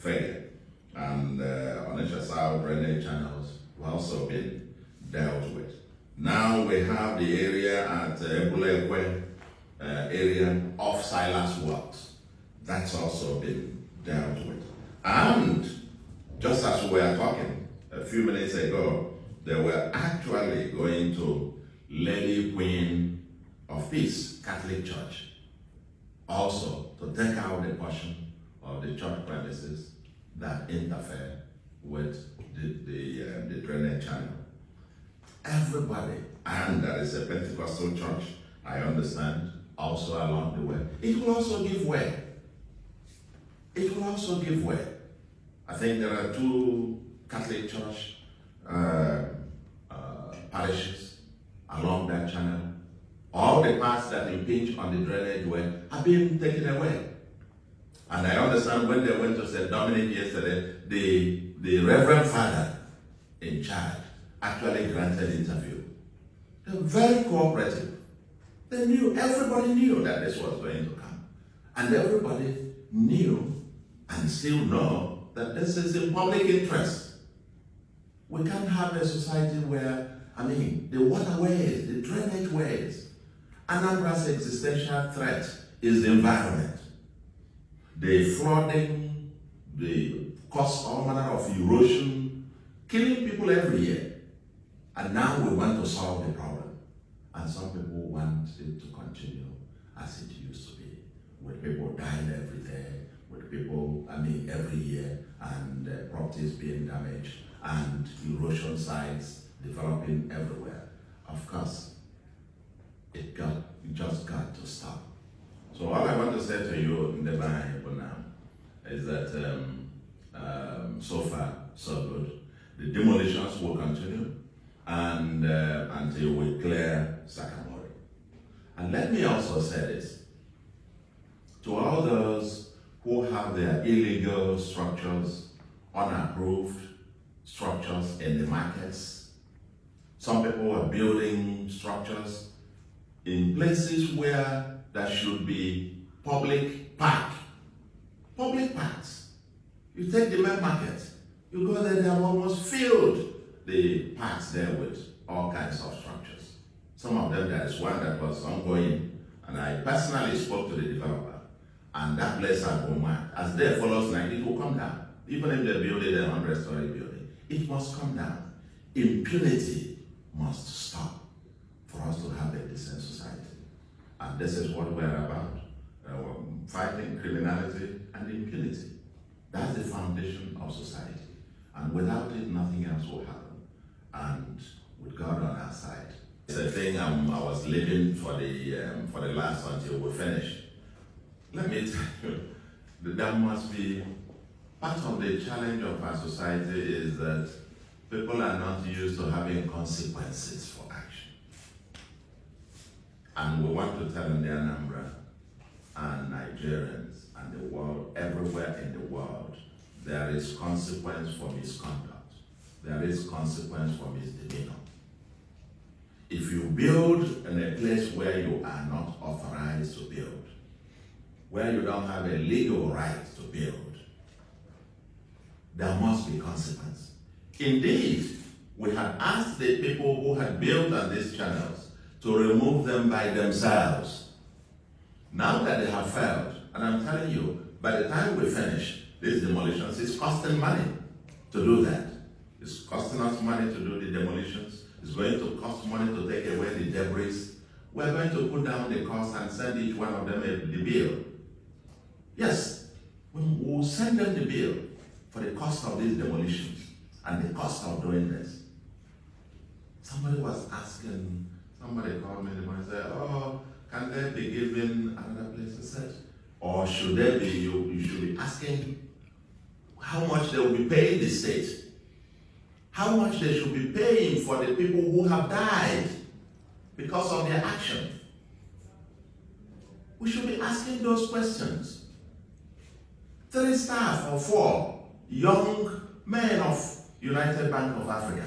failure. And Onitsha South drainage channels have also been dealt with. Now we have the area at Ebulekwe area of Silas Works. That's also been dealt with. And just as we were talking a few minutes ago, they were actually going to Lady Queen of Peace Catholic Church also to take out the portion of the church premises that interfere with the drainage channel. Everybody, and there is a Pentecostal church, I understand, also along the way. It will also give way. It will also give way. I think there are 2 Catholic church parishes along that channel. All the parts that impinge on the drainage way have been taken away. And I understand when they went to St. Dominic yesterday, the Reverend Father in charge actually granted interview. They were very cooperative. They knew, everybody knew that this was going to come. And everybody knew and still know that this is in public interest. We can't have a society where, the waterways, the drainage ways, Anambra's existential threat is the environment. The flooding, the cause all manner of erosion, killing people every year. And now we want to solve the problem. And some people want it to continue as it used to be, with people dying every day, with people, every year, and properties being damaged, and erosion sites developing everywhere. Of course, it just got to stop. So all I want to say to you in the Bible now is that so far, so good. The demolitions will continue and until we clear Sakamori. And let me also say this to all those who have their illegal structures, unapproved structures in the markets. Some people are building structures in places where there should be public parks. You take the main market, you go there, they have almost filled the parks there with all kinds of structures. Some of them, there is one that was ongoing, and I personally spoke to the developer, and that place had been marked. As day follows night, it will come down. Even if they build it a 100-story building, it must come down. Impunity must stop for us to have a decent society. And this is what we're about, fighting criminality and impunity. That's the foundation of society. And without it, nothing else will happen. And with God on our side. It's a thing I was living for the last until we finish. Let me tell you, that must be part of the challenge of our society is that people are not used to having consequences for action. And we want to tell them the Anambra and Nigerians and the world, everywhere in the world, there is consequence for misconduct. There is consequence for misdemeanor. If you build in a place where you are not authorized to build, where you don't have a legal right to build, there must be consequence. Indeed, we had asked the people who had built on these channels to remove them by themselves. Now that they have failed, and I'm telling you, by the time we finish these demolitions, it's costing money to do that. It's costing us money to do the demolitions. It's going to cost money to take away the debris. We're going to put down the cost and send each one of them the bill. Yes, we'll send them the bill for the cost of these demolitions and the cost of doing this. Somebody was asking, somebody called me and said, oh, can they be given another place? I said, or should they be, you should be asking how much they will be paying the state. How much they should be paying for the people who have died because of their action. We should be asking those questions. 3 staff or 4 young men of United Bank of Africa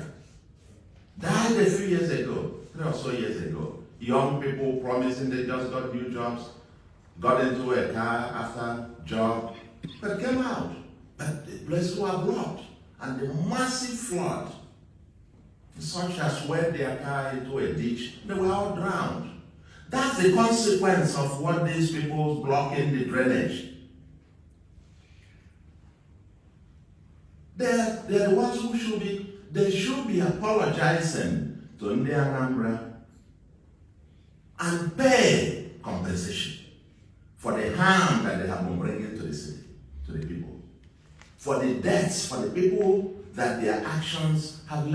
died a few years ago, 3 or so years ago. Young people promising they just got new jobs, got into a car after job, but came out. But that the places were blocked, and the massive flood, such as where their car into a ditch, they were all drowned. That's the consequence of what these people blocking the drainage. They're the ones who should be apologizing to Ndi Anambra and pay compensation for the harm that they have been bringing to the city, to the people, for the deaths, for the people that their actions have led